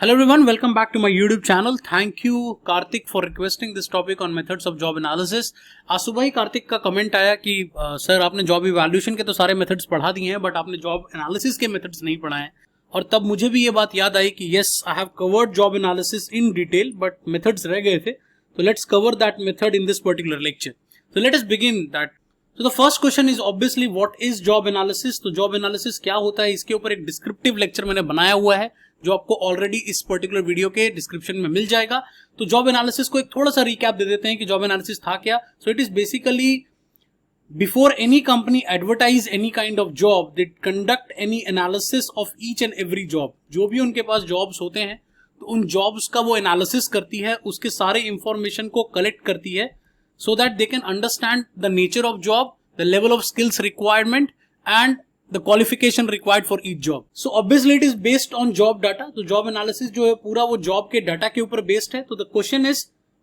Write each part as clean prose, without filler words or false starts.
Hello everyone, welcome back to my YouTube channel. Thank you Karthik for requesting this topic on methods of job analysis. आज सुबह ही कार्तिक का comment आया कि sir आपने job evaluation के तो सारे मेथड्स पढ़ा दिए हैं बट आपने जॉब एनालिसिस के मेथड्स नहीं पढ़ाए हैं। और तब मुझे भी ये बात याद आई कि yes I have covered job analysis in detail but methods रह गए थे, तो let's cover that method in this particular lecture. So let us begin that. So the first question is obviously what is job analysis? तो job analysis क्या होता है, इसके ऊपर एक डिस्क्रिप्टिव लेक्चर मैंने बनाया हुआ है जो आपको ऑलरेडी इस पर्टिकुलर वीडियो के डिस्क्रिप्शन में मिल जाएगा। तो जॉब एनालिसिस को एक थोड़ा सा रिकैप दे देते हैं कि जॉब एनालिसिस था क्या। So it is basically before any company advertise any kind of job they conduct any analysis of each and every job. जो भी उनके पास जॉब्स होते हैं तो उन जॉब्स का वो एनालिसिस करती है, उसके सारे इंफॉर्मेशन को कलेक्ट करती है so that they can understand the nature of job, the level of skills requirement and the qualification required for each job. So obviously it is based on job data. तो job analysis जो है पूरा वो job के data के ऊपर based है। तो the question is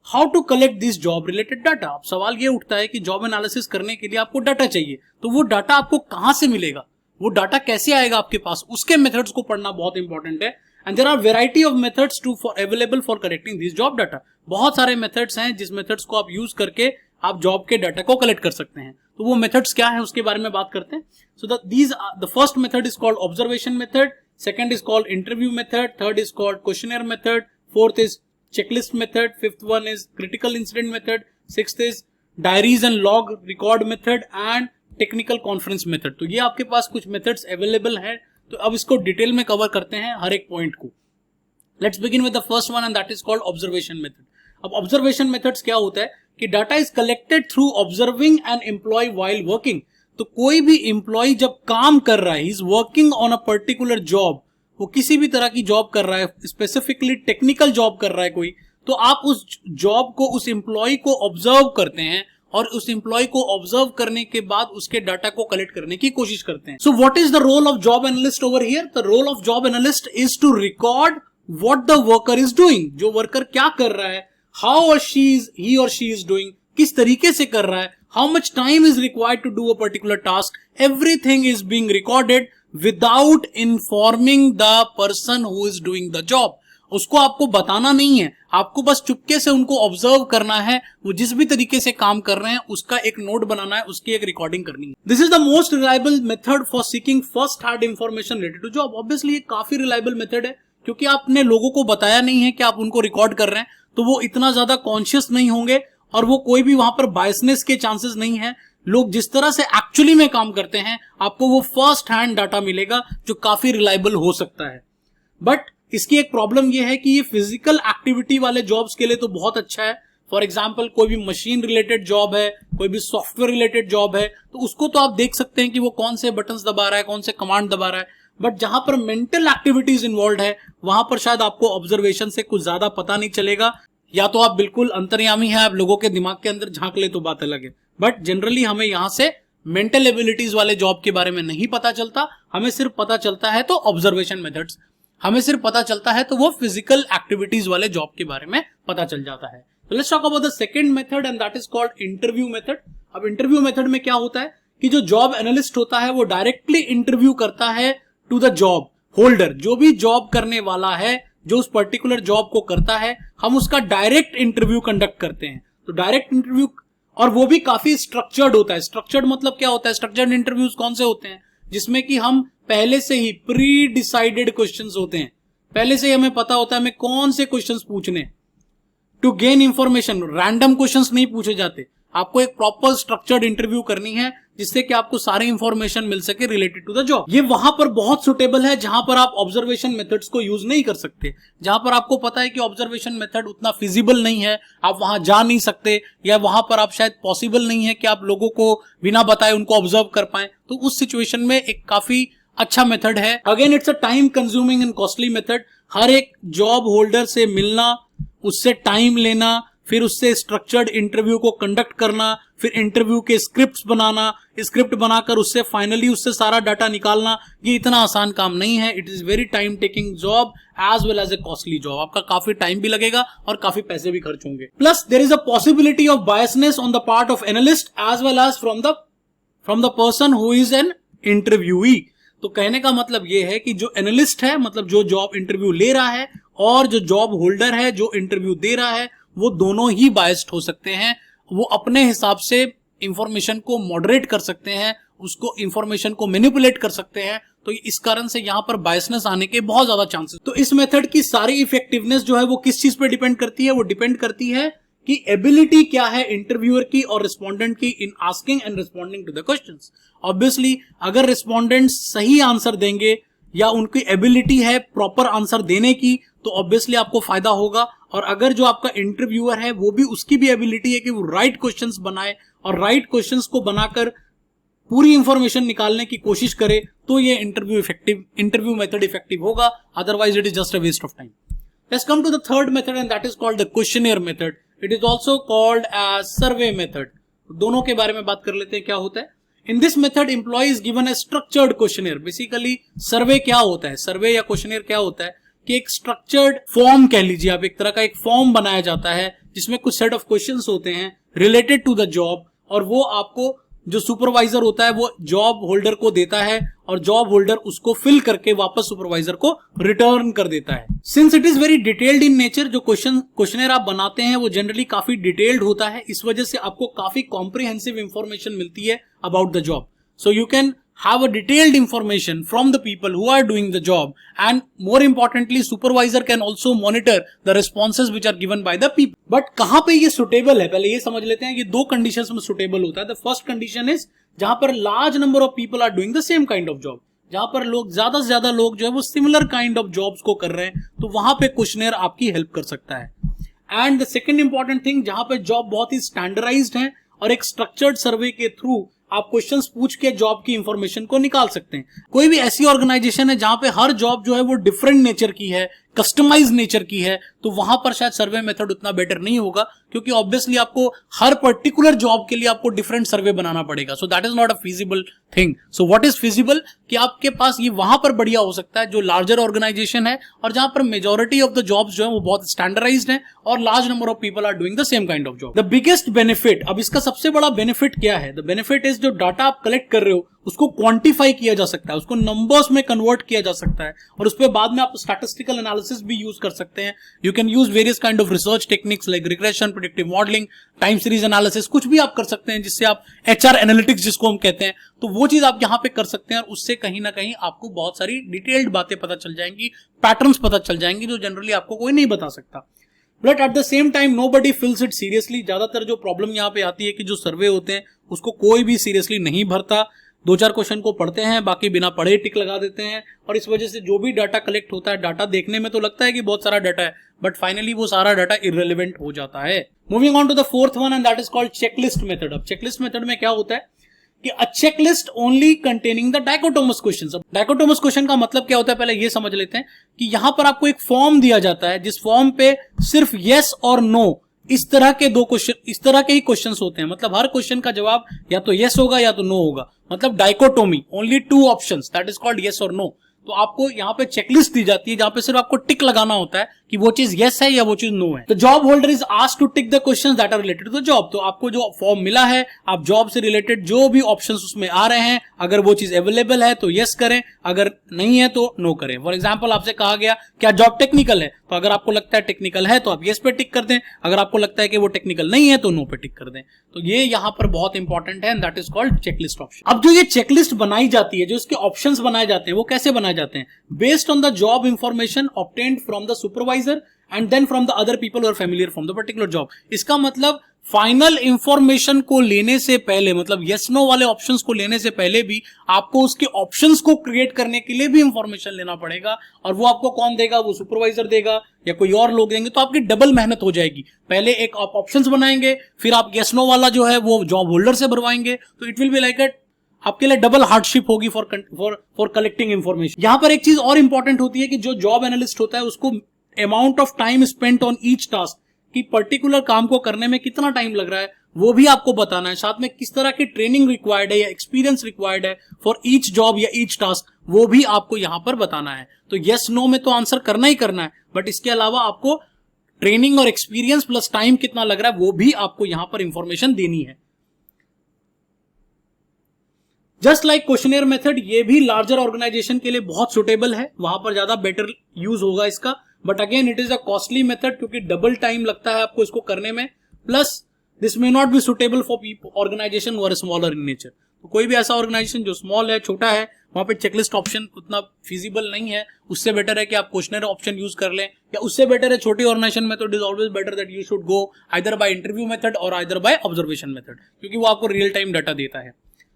how to collect this job related data. अब सवाल ये उठता है कि job analysis करने के लिए आपको data चाहिए, तो वो data आपको कहाँ से मिलेगा, वो data कैसे आएगा आपके पास, उसके methods को पढ़ना बहुत important है। And there are variety of methods available for collecting these job data. बहुत सारे मेथड्स हैं जिस मेथड्स को आप यूज करके आप जॉब के डाटा को कलेक्ट कर सकते हैं। तो वो मेथड्स क्या है उसके बारे में बात करते हैं। So the first method is called observation method, second is called interview method, third is called questionnaire method, fourth is checklist method, fifth one is critical incident method, sixth is diaries and log record method and technical conference method. तो ये आपके पास कुछ methods available है। तो अब इसको detail में cover करते हैं हर एक पॉइंट को। Let's begin with the first one and that is called observation method. अब ऑब्जर्वेशन मेथड्स क्या होता है कि data is collected through observing an employ while working. तो कोई भी एम्प्लॉय जब काम कर रहा है, is working on a particular job, वो किसी भी तरह की जॉब कर रहा है, स्पेसिफिकली टेक्निकल जॉब कर रहा है कोई, तो आप उस जॉब को, उस एम्प्लॉय को ऑब्जर्व करते हैं और उस एम्प्लॉय को ऑब्जर्व करने के बाद उसके डाटा को कलेक्ट करने की कोशिश करते हैं। So what is the role of job analyst over here? The role of job analyst is to record what the worker is doing. जो वर्कर क्या कर रहा है, how or he or she is doing, किस तरीके से कर रहा है, how much time is required to do a particular task, everything is being recorded without informing the person who is doing the job. उसको आपको बताना नहीं है, आपको बस चुपके से उनको ऑब्जर्व करना है, वो जिस भी तरीके से काम कर रहे हैं उसका एक नोट बनाना है, उसकी एक रिकॉर्डिंग करनी है। This is the most reliable method for seeking first hand information related to job. Obviously ये काफी रिलायबल मेथड है क्योंकि आपने लोगों को बताया नहीं है कि आप उनको रिकॉर्ड कर रहे हैं, तो वो इतना ज्यादा कॉन्शियस नहीं होंगे और वो कोई भी वहां पर बायसनेस के चांसेस नहीं है। लोग जिस तरह से एक्चुअली में काम करते हैं आपको वो फर्स्ट हैंड डाटा मिलेगा जो काफी रिलायबल हो सकता है। बट इसकी एक प्रॉब्लम ये है कि ये फिजिकल एक्टिविटी वाले जॉब्स के लिए तो बहुत अच्छा है। फॉर एग्जाम्पल कोई भी मशीन रिलेटेड जॉब है, कोई भी सॉफ्टवेयर रिलेटेड जॉब है, तो उसको तो आप देख सकते हैं कि वो कौन से बटन्स दबा रहा है, कौन से कमांड दबा रहा है। बट जहां पर मेंटल एक्टिविटीज इन्वॉल्व है वहां पर शायद आपको ऑब्जर्वेशन से कुछ ज्यादा पता नहीं चलेगा, या तो आप बिल्कुल अंतर्यामी हैं, आप लोगों के दिमाग के अंदर झांक ले तो बात अलग है। बट जनरली हमें यहां से मेंटल एबिलिटीज वाले जॉब के बारे में नहीं पता चलता, हमें सिर्फ पता चलता है तो ऑब्जर्वेशन मेथड्स, हमें सिर्फ पता चलता है तो वो फिजिकल एक्टिविटीज वाले जॉब के बारे में पता चल जाता है। तो let's talk about the second method and that is called interview method. अब इंटरव्यू मेथड में क्या होता है कि जो जॉब एनालिस्ट होता है वो डायरेक्टली इंटरव्यू करता है टू द जॉब होल्डर। जो भी जॉब करने वाला है, जो उस पर्टिकुलर जॉब को करता है, हम उसका डायरेक्ट इंटरव्यू कंडक्ट करते हैं। तो डायरेक्ट इंटरव्यू, और वो भी काफी स्ट्रक्चर्ड होता है। स्ट्रक्चर्ड मतलब क्या होता है? स्ट्रक्चर्ड इंटरव्यूज कौन से होते हैं? जिसमें कि हम पहले से ही प्री डिसाइडेड क्वेश्चंस होते हैं, पहले से ही हमें पता होता है हमें कौन से क्वेश्चंस पूछने। To gain information, random questions नहीं पूछे जाते, आपको एक प्रॉपर स्ट्रक्चर्ड इंटरव्यू करनी है जिससे कि आपको सारी इंफॉर्मेशन मिल सके रिलेटेड टू द जॉब। ये वहां पर बहुत सुटेबल है जहां पर आप ऑब्जर्वेशन मेथड्स को यूज नहीं कर सकते, जहां पर आपको पता है कि ऑब्जर्वेशन मेथड उतना फिजिबल नहीं है, आप वहां जा नहीं सकते, या वहां पर आप शायद पॉसिबल नहीं है कि आप लोगों को बिना बताए उनको ऑब्जर्व कर पाए। तो उस सिचुएशन में एक काफी अच्छा मेथड है। Again it's a time consuming and costly method. हर एक जॉब होल्डर से मिलना, उससे टाइम लेना, फिर उससे स्ट्रक्चर्ड इंटरव्यू को कंडक्ट करना, फिर इंटरव्यू के स्क्रिप्ट्स बनाना, स्क्रिप्ट बनाकर उससे फाइनली उससे सारा डाटा निकालना, ये इतना आसान काम नहीं है। It is very time taking job as well as a costly job. आपका काफी टाइम भी लगेगा और काफी पैसे भी खर्च होंगे। Plus there is a possibility of biasness on the part of analyst as well as from the person who is an interviewee. तो कहने का मतलब ये है कि जो एनालिस्ट है, मतलब जो जॉब इंटरव्यू ले रहा है, और जो जॉब होल्डर है, जो इंटरव्यू दे रहा है, वो दोनों ही बायस्ड हो सकते हैं। वो अपने हिसाब से इंफॉर्मेशन को मॉडरेट कर सकते हैं, उसको इंफॉर्मेशन को मैनिपुलेट कर सकते हैं। तो इस कारण से यहां पर बायसनेस आने के बहुत ज्यादा चांसेस। तो इस मेथड की सारी इफेक्टिवनेस जो है वो किस चीज पे डिपेंड करती है? वो डिपेंड करती है कि एबिलिटी क्या है इंटरव्यूअर की और रिस्पोंडेंट की in asking and responding to the questions. Obviously अगर रिस्पोंडेंट सही आंसर देंगे या उनकी एबिलिटी है प्रॉपर आंसर देने की, तो ऑब्वियसली आपको फायदा होगा। और अगर जो आपका इंटरव्यूअर है वो भी, उसकी भी एबिलिटी है कि वो राइट क्वेश्चंस बनाए और राइट क्वेश्चंस को बनाकर पूरी इंफॉर्मेशन निकालने की कोशिश करे, तो ये इंटरव्यू मेथड इफेक्टिव होगा। Otherwise it is just a waste of time. Let's come to the third method and that is called the questionnaire method. It is also called as survey method. दोनों के बारे में बात कर लेते हैं क्या होता है। In this method employ is given a structured questionnaire. Basically survey क्या होता है, सर्वे या क्वेश्चनेयर क्या होता है कि एक स्ट्रक्चर्ड फॉर्म कह लीजिए आप, एक तरह का एक फॉर्म बनाया जाता है जिसमें कुछ सेट ऑफ क्वेश्चंस होते हैं रिलेटेड टू द जॉब, और वो आपको जो सुपरवाइजर होता है वो जॉब होल्डर को देता है और जॉब होल्डर उसको फिल करके वापस सुपरवाइजर को रिटर्न कर देता है। Since it is very detailed in nature, जो क्वेश्चनर आप बनाते हैं वो जनरली काफी डिटेल्ड होता है। इस वजह से आपको काफी कॉम्प्रिहेंसिव इंफॉर्मेशन मिलती है about the job. So you can have a detailed information from the people who are doing the job, and more importantly supervisor can also monitor the responses which are given by the people. But कहां पे ये suitable है, पहले ये समझ लेते हैं। ये दो conditions में suitable होता है। The first condition is जहां पर large number of people are doing the same kind of job, जहां पर लोग ज्यादा से ज्यादा लोग जो है वो similar kind of jobs को कर रहे हैं, तो वहां पे क्वेश्चनेयर आपकी हेल्प कर सकता है। And the second important thing, जहां पे जॉब बहुत ही स्टैंडर्डाइज्ड है और एक स्ट्रक्चर्ड सर्वे के थ्रू आप क्वेश्चंस पूछ के जॉब की इंफॉर्मेशन को निकाल सकते हैं। कोई भी ऐसी ऑर्गेनाइजेशन है जहां पे हर जॉब जो है वो डिफरेंट नेचर की है, कस्टमाइज नेचर की है, तो वहां पर शायद सर्वे मेथड उतना बेटर नहीं होगा, क्योंकि ऑब्वियसली आपको हर पर्टिकुलर जॉब के लिए आपको डिफरेंट सर्वे बनाना पड़ेगा। So that is not a feasible thing. So what is feasible कि आपके पास ये वहां पर बढ़िया हो सकता है जो लार्जर ऑर्गेनाइजेशन है और जहां पर मेजॉरिटी ऑफ द जॉब्स जो है वो बहुत स्टैंडर्डाइज्ड है और large number of people are doing the same kind of job. The biggest benefit, अब इसका सबसे बड़ा बेनिफिट क्या है? द बेनिफिट इज जो डाटा आप कलेक्ट कर रहे हो उसको क्वांटिफाई किया जा सकता है, उसको नंबर्स में कन्वर्ट किया जा सकता है और उस पर बाद में आप स्टैटिस्टिकल एनालिसिस भी यूज कर सकते हैं। You can use various kind of research techniques like regression, predictive modelling, time series analysis, कुछ भी आप कर सकते हैं जिससे आप एचआर एनालिटिक्स जिसको हम कहते हैं, तो वो चीज आप यहां पे कर सकते हैं और उससे कहीं ना कहीं आपको बहुत सारी डिटेल्ड बातें पता चल जाएंगी, पैटर्न्स पता चल जाएंगी जो जनरली आपको कोई नहीं बता सकता। But at the same time nobody feels it seriously. ज्यादातर जो प्रॉब्लम यहाँ पे आती है कि जो सर्वे होते हैं उसको कोई भी सीरियसली नहीं भरता। दो चार क्वेश्चन को पढ़ते हैं, बाकी बिना पढ़े टिक लगा देते हैं और इस वजह से जो भी डाटा कलेक्ट होता है, डाटा देखने में तो लगता है कि बहुत सारा डाटा है, बट फाइनली वो सारा डाटा इररिलेवेंट हो जाता है। Moving on to the fourth one and that is called checklist method. अब चेकलिस्ट मेथड में क्या होता है कि a checklist only containing the dichotomous questions. अब डाइकोटोमस क्वेश्चन का मतलब क्या होता है पहले ये समझ लेते हैं कि यहां पर आपको एक फॉर्म दिया जाता है जिस फॉर्म पे सिर्फ यस और नो इस तरह के दो क्वेश्चन, इस तरह के ही क्वेश्चंस होते हैं। मतलब हर क्वेश्चन का जवाब या तो यस होगा या तो नो होगा, मतलब dichotomy, only two options, that is called yes और नो। तो आपको यहाँ पे चेकलिस्ट दी जाती है जहां पे सिर्फ आपको टिक लगाना होता है कि वो चीज यस है या वो चीज नो है। तो job holder is asked to tick the questions that are related to the job. तो आपको जो फॉर्म मिला है, आप जॉब से रिलेटेड जो भी ऑप्शंस उसमें आ रहे हैं, अगर वो चीज अवेलेबल है तो यस करें, अगर नहीं है तो नो करें। फॉर एग्जाम्पल आपसे कहा गया क्या जॉब टेक्निकल है, तो अगर आपको लगता है टेक्निकल है तो आप यस पे टिक कर दें, अगर आपको लगता है कि वो टेक्निकल नहीं है तो नो पे टिक कर दें। तो ये यहाँ पर बहुत इंपॉर्टेंट है and that is called checklist option. अब जो ये चेकलिस्ट बनाई जाती है, जो इसके ऑप्शंस बनाए जाते हैं, वो कैसे बनाए जाते हैं? Based on the job information obtained from the supervisor and then from the other people who are familiar from the particular job. इसका मतलब फाइनल इंफॉर्मेशन को लेने से पहले, मतलब यस नो वाले ऑप्शंस को लेने से पहले भी आपको उसके ऑप्शंस को क्रिएट करने के लिए भी इंफॉर्मेशन लेना पड़ेगा और वो आपको कौन देगा? वो सुपरवाइजर देगा या कोई और लोग देंगे। तो आपकी डबल मेहनत हो जाएगी। पहले एक आप ऑप्शंस बनाएंगे, फिर आप यस नो वाला जो है वो जॉब होल्डर से भरवाएंगे, तो इट विल बी लाइक आपके लिए डबल हार्डशिप होगी फॉर कलेक्टिंग इंफॉर्मेशन। यहां पर एक चीज और इंपॉर्टेंट होती है कि जो जॉब एनालिस्ट होता है उसको amount of time spent on each task, कि पर्टिकुलर काम को करने में कितना टाइम लग रहा है वो भी आपको बताना है। साथ में किस तरह की ट्रेनिंग रिक्वायर्ड है या एक्सपीरियंस रिक्वायर्ड है फॉर ईच जॉब या ईच टास्क, वो भी आपको यहां पर बताना है। तो यस नो में तो आंसर करना ही करना है, बट इसके अलावा आपको ट्रेनिंग और एक्सपीरियंस प्लस टाइम कितना लग रहा है वो भी आपको यहां पर इंफॉर्मेशन देनी है। जस्ट लाइक क्वेश्चनेयर मेथड, ये भी लार्जर ऑर्गेनाइजेशन के लिए बहुत सुटेबल है, वहां पर ज्यादा बेटर यूज होगा इसका। But again it is a costly method क्योंकि डबल टाइम लगता है आपको इसको करने में, plus this may not be suitable for organisation where smaller in nature. तो कोई भी ऐसा ऑर्गेनाइजेशन जो स्मॉल है, छोटा है, वहां पे चेकलिस्ट ऑप्शन उतना फिजिबल नहीं है, उससे बेटर है कि आप क्वेश्चनर ऑप्शन यूज कर लें, या उससे बेटर है छोटी ऑर्गेनाइजेशन में तो it is always better that you should go either by interview method और आइदर बाय ऑब्जर्वेशन मेथड, क्योंकि वो आपको रियल टाइम डाटा देता है।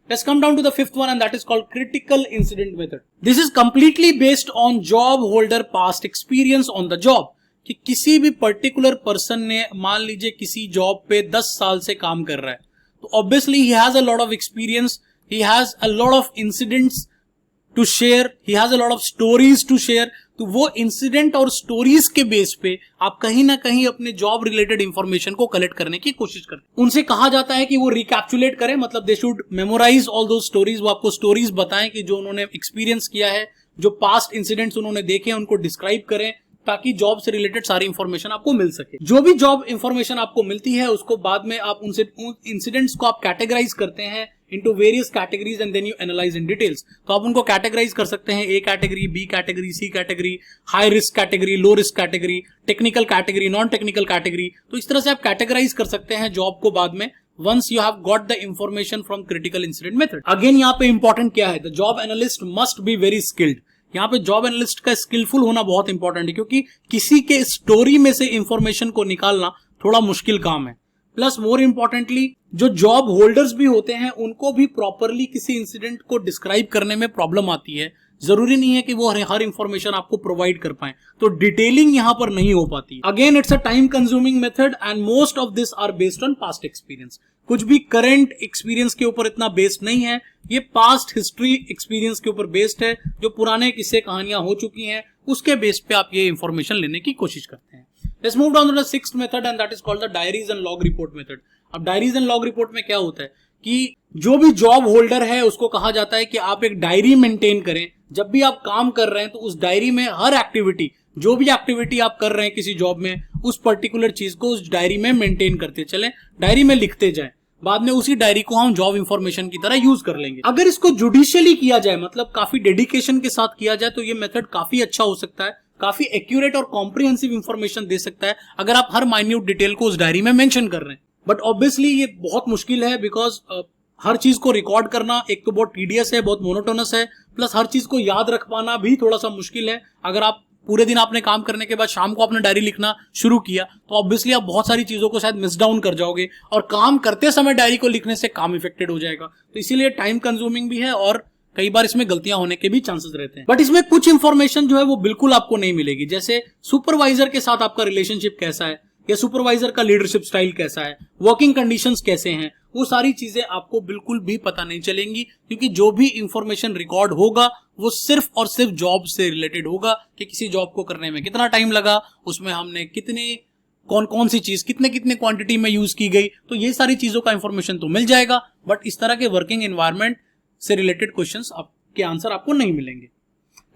Let's come down to the fifth one, and that is called critical incident method. This is completely based on job holder past experience on the job. कि किसी भी particular person ने मान लीजिए किसी job पे 10 साल से काम कर रहा है, तो obviously he has a lot of experience, he has a lot of incidents to share, he has a lot of stories to share. तो वो इंसिडेंट और स्टोरीज के बेस पे आप कहीं ना कहीं अपने जॉब रिलेटेड इंफॉर्मेशन को कलेक्ट करने की कोशिश करते हैं। उनसे कहा जाता है कि वो रिकैप्चुलेट करें, मतलब दे शुड मेमोराइज ऑल दो स्टोरीज, वो आपको स्टोरीज बताएं कि जो उन्होंने एक्सपीरियंस किया है, जो पास्ट इंसिडेंट्स उन्होंने देखे हैं उनको डिस्क्राइब करें, ताकि जॉब से रिलेटेड सारी इंफॉर्मेशन आपको मिल सके। जो भी जॉब इंफॉर्मेशन आपको मिलती है उसको बाद में आप उनसे उन इंसिडेंट्स को आप कैटेगराइज करते हैं into various categories and then you analyze in details। तो आप उनको कैटेगराइज कर सकते हैं, A category, B category, C category, high risk category, low risk category, technical category, non technical category. तो इस तरह से आप कैटेगराइज कर सकते हैं जॉब को बाद में, once you have got the information from critical incident method। Again यहाँ पे इंपॉर्टेंट क्या है, the job analyst must be very skilled। यहाँ पे जॉब एनालिस्ट का स्किलफुल होना बहुत इंपॉर्टेंट है, क्योंकि किसी के स्टोरी में से इंफॉर्मेशन को निकालना थोड़ा मुश्किल काम है। प्लस मोर इंपॉर्टेंटली जो जॉब होल्डर्स भी होते हैं उनको भी प्रॉपरली किसी इंसिडेंट को डिस्क्राइब करने में प्रॉब्लम आती है। जरूरी नहीं है कि वो हर इंफॉर्मेशन आपको प्रोवाइड कर पाए, तो डिटेलिंग यहां पर नहीं हो पाती। Again it's a time consuming method and most of this are based on past experience. कुछ भी करंट एक्सपीरियंस के ऊपर इतना बेस्ड नहीं है, ये पास्ट हिस्ट्री एक्सपीरियंस के ऊपर बेस्ड है। जो पुराने किस्से कहानियां हो चुकी हैं उसके बेस पे आप ये इंफॉर्मेशन लेने की कोशिश करते हैं। Let's move down to the sixth method and that is called the diaries and log report method। अब डायरीज एंड लॉग रिपोर्ट में क्या होता है कि जो भी जॉब होल्डर है उसको कहा जाता है कि आप एक डायरी मेंटेन करें। जब भी आप काम कर रहे हैं तो उस डायरी में हर एक्टिविटी, जो भी एक्टिविटी आप कर रहे हैं किसी जॉब में, उस पर्टिकुलर चीज को उस डायरी में मेंटेन करते चलें, डायरी में लिखते जाएं। बाद में उसी डायरी को हम जॉब इंफॉर्मेशन की तरह यूज कर लेंगे। अगर इसको जुडिशियली किया जाए, मतलब काफी डेडिकेशन के साथ किया जाए, तो ये मेथड काफी अच्छा हो सकता है, काफी एक्यूरेट और कॉम्प्रिहेंसिव इंफॉर्मेशन दे सकता है अगर आप हर माइन्यूट डिटेल को उस डायरी में मेंशन कर रहे हैं। बट ऑब्वियसली ये बहुत मुश्किल है, बिकॉज हर चीज को रिकॉर्ड करना एक तो बहुत टीडियस है, बहुत मोनोटोनस है, प्लस हर चीज को याद रख पाना भी थोड़ा सा मुश्किल है। अगर आप पूरे दिन आपने काम करने के बाद शाम को आपने डायरी लिखना शुरू किया तो ऑब्वियसली आप बहुत सारी चीजों को शायद मिस डाउन कर जाओगे और काम करते समय डायरी को लिखने से काम इफेक्टेड हो जाएगा। तो इसीलिए टाइम कंज्यूमिंग भी है और कई बार इसमें गलतियां होने के भी चांसेस रहते हैं। बट इसमें कुछ इंफॉर्मेशन जो है वो बिल्कुल आपको नहीं मिलेगी, जैसे सुपरवाइजर के साथ आपका रिलेशनशिप कैसा है, या सुपरवाइजर का लीडरशिप स्टाइल कैसा है, वर्किंग कंडीशंस कैसे हैं, वो सारी चीजें आपको बिल्कुल भी पता नहीं चलेंगी, क्योंकि जो भी इंफॉर्मेशन रिकॉर्ड होगा वो सिर्फ और सिर्फ जॉब से रिलेटेड होगा कि किसी जॉब को करने में कितना टाइम लगा, उसमें हमने कितने कौन कौन सी चीज कितने कितने क्वांटिटी में यूज की गई, तो ये सारी चीजों का इंफॉर्मेशन तो मिल जाएगा, बट इस तरह के वर्किंग एनवायरमेंट से रिलेटेड क्वेश्चंस आपके आंसर आपको नहीं मिलेंगे।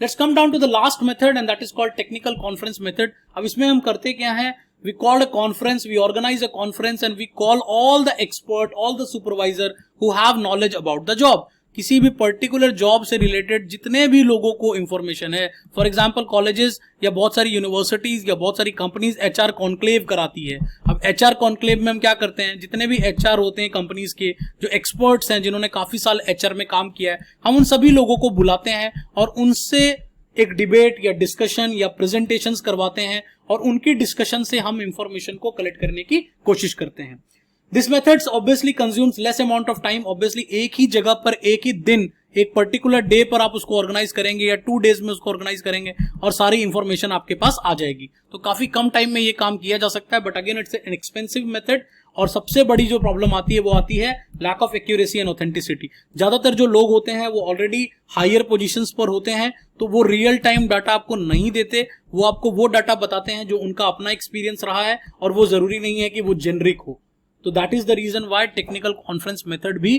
Let's come down to the last method and that is called technical conference method. अब इसमें हम करते क्या है, we called a conference, we organize a conference and we call all the expert, all the supervisor who have knowledge about the job। किसी भी particular job से related जितने भी लोगों को इंफॉर्मेशन है, फॉर एग्जांपल कॉलेजेस या बहुत सारी यूनिवर्सिटीज या बहुत सारी कंपनीज एचआर कॉन्क्लेव कराती है। अब एचआर कॉन्क्लेव में हम क्या करते हैं, जितने भी एचआर होते हैं कंपनीज के, जो एक्सपर्ट्स हैं जिन्होंने काफी साल एचआर में काम किया है, हम उन सभी लोगों को बुलाते हैं और उनसे एक डिबेट या डिस्कशन या प्रेजेंटेशंस करवाते हैं और उनकी डिस्कशन से हम इंफॉर्मेशन को कलेक्ट करने की कोशिश करते हैं। This methods obviously consumes less amount of time. Obviously एक ही जगह पर एक ही दिन एक पर्टिकुलर डे पर आप उसको ऑर्गेनाइज करेंगे या 2 डेज में उसको ऑर्गेनाइज करेंगे और सारी इंफॉर्मेशन आपके पास आ जाएगी, तो काफी कम टाइम में ये काम किया जा सकता है। But again it's an expensive method और सबसे बड़ी जो प्रॉब्लम आती है वो आती है lack of accuracy and authenticity. ज्यादातर जो लोग होते हैं वो ऑलरेडी हायर पोजीशंस पर होते हैं, तो वो रियल टाइम डाटा आपको नहीं देते, वो आपको वो डाटा बताते हैं जो उनका अपना एक्सपीरियंस रहा है और वो जरूरी नहीं है कि वो जेनरिक हो। तो that is the reason why technical conference method भी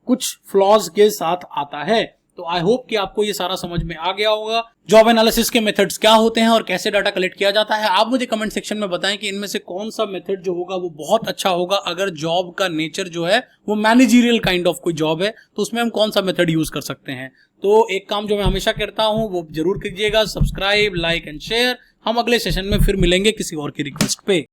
कुछ फ्लॉज के साथ आता है। तो आई होप कि आपको ये सारा समझ में आ गया होगा। जॉब एनालिसिस के मेथड्स क्या होते हैं और कैसे डाटा कलेक्ट किया जाता है, आप मुझे कमेंट सेक्शन में बताएं कि इनमें से कौन सा मेथड जो होगा वो बहुत अच्छा होगा। अगर जॉब का नेचर जो है वो मैनेजरियल काइंड ऑफ कोई जॉब है तो उसमें हम कौन सा मेथड यूज कर सकते हैं। तो एक काम जो मैं हमेशा करता हूं वो जरूर कीजिएगा, सब्सक्राइब, लाइक एंड शेयर। हम अगले सेशन में फिर मिलेंगे किसी और की रिक्वेस्ट पे।